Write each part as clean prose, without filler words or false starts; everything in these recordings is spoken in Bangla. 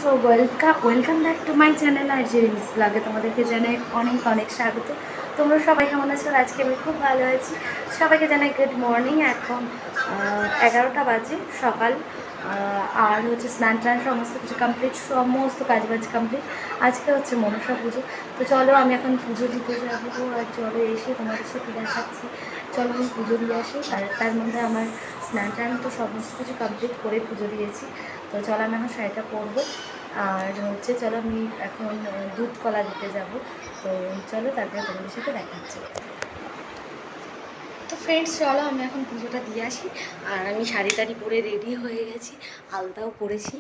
So welcome back to my channel আর যে রিলস ব্লগে তোমাদেরকে জানাই অনেক অনেক স্বাগত। তোমরা সবাই কেমন আছো? আজকে আমি খুব ভালো আছি। সবাইকে জানাই গুড মর্নিং। এখন 11টা বাজে সকাল। আর হচ্ছে স্নান টান সমস্ত কিছু কমপ্লিট, সমস্ত কাজবাজ কমপ্লিট। আজকে হচ্ছে মনসা পুজো। তো চলো আমি এখন পুজো দিতে যাবো। আর চলো এসে তোমাদের সাথে দেখাচ্ছি। চলো আমি পুজো দিয়ে আসি। আর তার মধ্যে আমার স্নান টান তো সমস্ত কিছু কমপ্লিট করে পুজো দিয়েছি। তো চলো আমি এখন শাড়িটা পরবো। আর হচ্ছে চলো আমি এখন দুধ কলা দিতে যাব। তো চলো তারপরে তোমাদের সাথে দেখাচ্ছি। তো ফ্রেন্ডস চলো আমি এখন পুজোটা দিয়ে আসি। আর আমি শাড়ি টাড়ি পরে রেডি হয়ে গেছি, আলতাও পরেছি।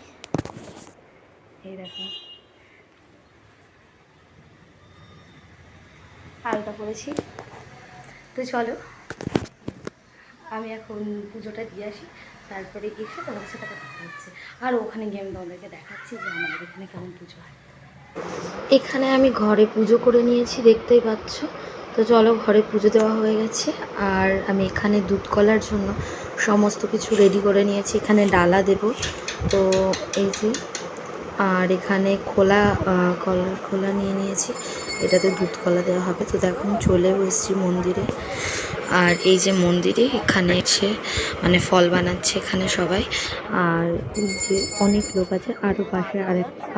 এই দেখো আলতা পরেছি। তো চলো আমি এখন পুজোটা দিয়ে আসি, তারপরে এসে তোমাদের সাথে কথা হচ্ছে। আর ওখানে গিয়ে আমি তোমাদেরকে দেখাচ্ছি যে আমাদের এখানে কেমন পুজো হয়। এখানে আমি ঘরে পুজো করে নিয়েছি, দেখতেই পাচ্ছ। তো চলো ঘরে পুজো দেওয়া হয়ে গেছে। আর আমি এখানে দুধ কলার জন্য সমস্ত কিছু রেডি করে নিয়েছি। এখানে ডালা দেব, তো এই যে। আর এখানে খোলা নিয়ে নিয়েছি, এটাতে দুধ কলা দেওয়া হবে। তো দেখো চলেও এসেছি মন্দিরে। আর এই যে মন্দিরে এখানে এসে মানে ফল বানাচ্ছে এখানে সবাই। আর এই যে অনেক লোক আছে, আরও পাশে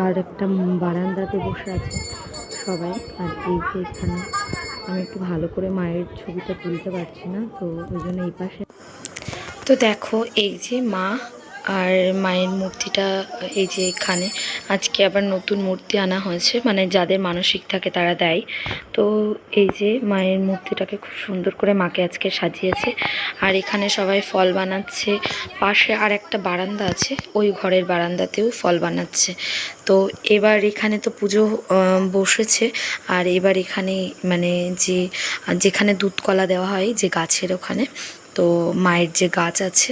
আরেকটা বারান্দাতে বসে আছে সবাই। আর এই যে এখানে আমি একটু ভালো করে মায়ের ছবিটা তুলতে পারছি না, তো ওই জন্য এই পাশে। তো দেখো এই যে মা আর মায়ের মূর্তিটা, এই যে এখানে আজকে আবার নতুন মূর্তি আনা হয়েছে, মানে যাদের মানসিক থাকে তারা দেয়। তো এই যে মায়ের মূর্তিটাকে খুব সুন্দর করে মাকে আজকে সাজিয়েছে। আর এখানে সবাই ফল বানাচ্ছে। পাশে আর একটা বারান্দা আছে, ওই ঘরের বারান্দাতেও ফল বানাচ্ছে। তো এবার এখানে তো পুজো বসেছে। আর এবার এখানে মানে যেখানে দুধ কলা দেওয়া হয় যে গাছের ওখানে, তো মায়ের যে গাছ আছে,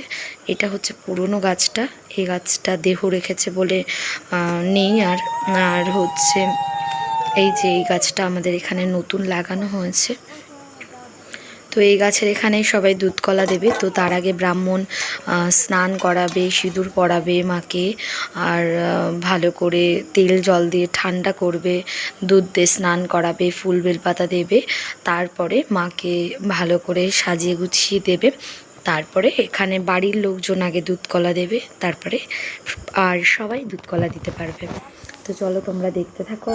এটা হচ্ছে পুরনো গাছটা। এই গাছটা দেহ রেখেছে বলে নেই আর। আর হচ্ছে এই যে এই গাছটা আমাদের এখানে নতুন লাগানো হয়েছে। তো এই গাছের এখানেই সবাই দুধ কলা দেবে। তো তার আগে ব্রাহ্মণ স্নান করাবে, সিঁদুর পরাবে মাকে। আর ভালো করে তেল জল দিয়ে ঠান্ডা করবে, দুধ দিয়ে স্নান করাবে, ফুল বেলপাতা দেবে। তারপরে মাকে ভালো করে সাজিয়ে গুছিয়ে দেবে। তারপরে এখানে বাড়ির লোকজন আগে দুধ কলা দেবে, তারপরে আর সবাই দুধ কলা দিতে পারবে। তো চলো তোমরা দেখতে থাকো।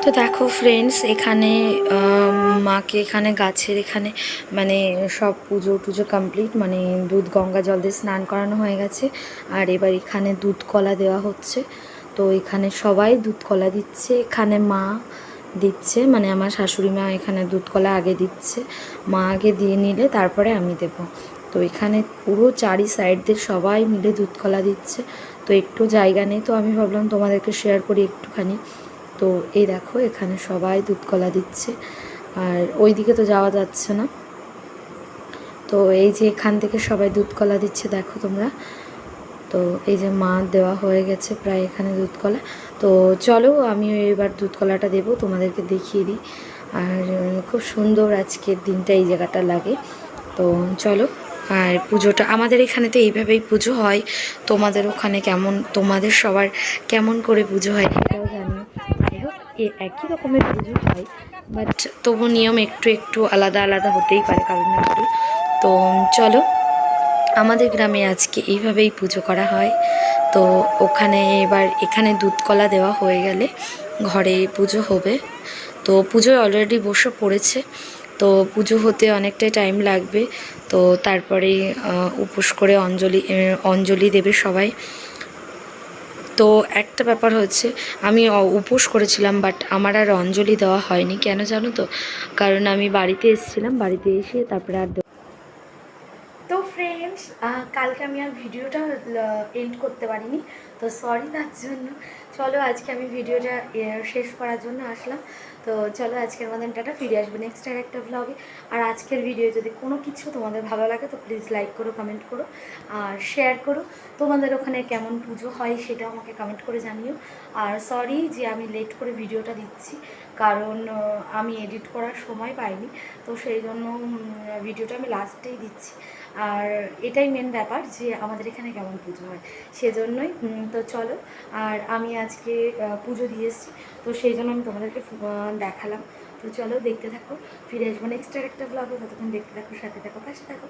তো দেখো ফ্রেন্ডস, এখানে মাকে এখানে গাছের এখানে মানে সব পুজো টুজো কমপ্লিট, মানে দুধ গঙ্গা জল দিয়ে স্নান করানো হয়ে গেছে। আর এবার এখানে দুধ কলা দেওয়া হচ্ছে। তো এখানে সবাই দুধ কলা দিচ্ছে। এখানে মা দিচ্ছে, মানে আমার শাশুড়ি মা এখানে দুধ কলা আগে দিচ্ছে। মা আগে দিয়ে নিলে তারপরে আমি দেব। তো এখানে পুরো চারি সাইড দিয়ে সবাই মিলে দুধ কলা দিচ্ছে। তো একটু জায়গা নেই, তো আমি ভাবলাম তোমাদেরকে শেয়ার করি একটুখানি। তো এই দেখো এখানে সবাই দুধ কলা দিচ্ছে। আর ওই দিকে তো যাওয়া যাচ্ছে না, তো এই যে এখান থেকে সবাই দুধ কলা দিচ্ছে, দেখো তোমরা। তো এই যে মা দেওয়া হয়ে গেছে প্রায় এখানে দুধ কলা। তো চলো আমি এবার দুধ কলাটা দেবো, তোমাদেরকে দেখিয়ে দিই। আর খুব সুন্দর আজকের দিনটা এই জায়গাটা লাগে। তো চলো। আর পুজোটা আমাদের এখানে তো এইভাবেই পুজো হয়, তোমাদের ওখানে কেমন, তোমাদের সবার কেমন করে পুজো হয় সেটাও জানি। যাই হোক, একই রকমের পুজো হয়, বাট তবু নিয়ম একটু একটু আলাদা আলাদা হতেই পারে কারণ না কারণ। তো চলো, আমাদের গ্রামে আজকে এইভাবেই পুজো করা হয়। তো ওখানে এবার এখানে দুধ কলা দেওয়া হয়ে গেলে ঘরে পুজো হবে। তো পুজোয় অলরেডি বসে পড়েছে, তো পুজো হতে অনেকটাই টাইম লাগবে। তো তারপরে উপোস করে অঞ্জলি দেবে সবাই। তো একটা ব্যাপার হচ্ছে, আমি উপোস করেছিলাম বাট আমার আর অঞ্জলি দেওয়া হয়নি, কেন জানো তো? কারণ আমি বাড়িতে এসেছিলাম, বাড়িতে এসে তারপরে আর। তো ফ্রেন্ডস, কালকে আমি আর ভিডিওটা এন্ড করতে পারিনি, তো সরি তার জন্য। চলো আজকে আমি ভিডিওটা শেষ করার জন্য আসলাম। তো চলো আজকের মতন টাটা, ফিরে আসবো নেক্সট আর একটা ব্লগে। আর আজকের ভিডিও যদি কোনো কিছু তোমাদের ভালো লাগে তো প্লিজ লাইক করো, কমেন্ট করো আর শেয়ার করো। তোমাদের ওখানে কেমন পুজো হয় সেটাও আমাকে কমেন্ট করে জানিও। আর সরি যে আমি লেট করে ভিডিওটা দিচ্ছি, কারণ আমি এডিট করার সময় পাইনি, তো সেই জন্য ভিডিওটা আমি লাস্টেই দিচ্ছি। আর এটাই মেন ব্যাপার যে আমাদের এখানে কেমন পুজো হয় সেজন্যই। তো চলো, আর আমি আজকে পুজো দিয়ে এসেছি, তো সেই জন্য আমি তোমাদেরকে দেখালাম। তো চলো দেখতে থাকো, ফিরে আসবো নেক্সট আর একটা ব্লগে। ততক্ষণ দেখতে থাকো, সাথে থাকো, পাশে থাকো।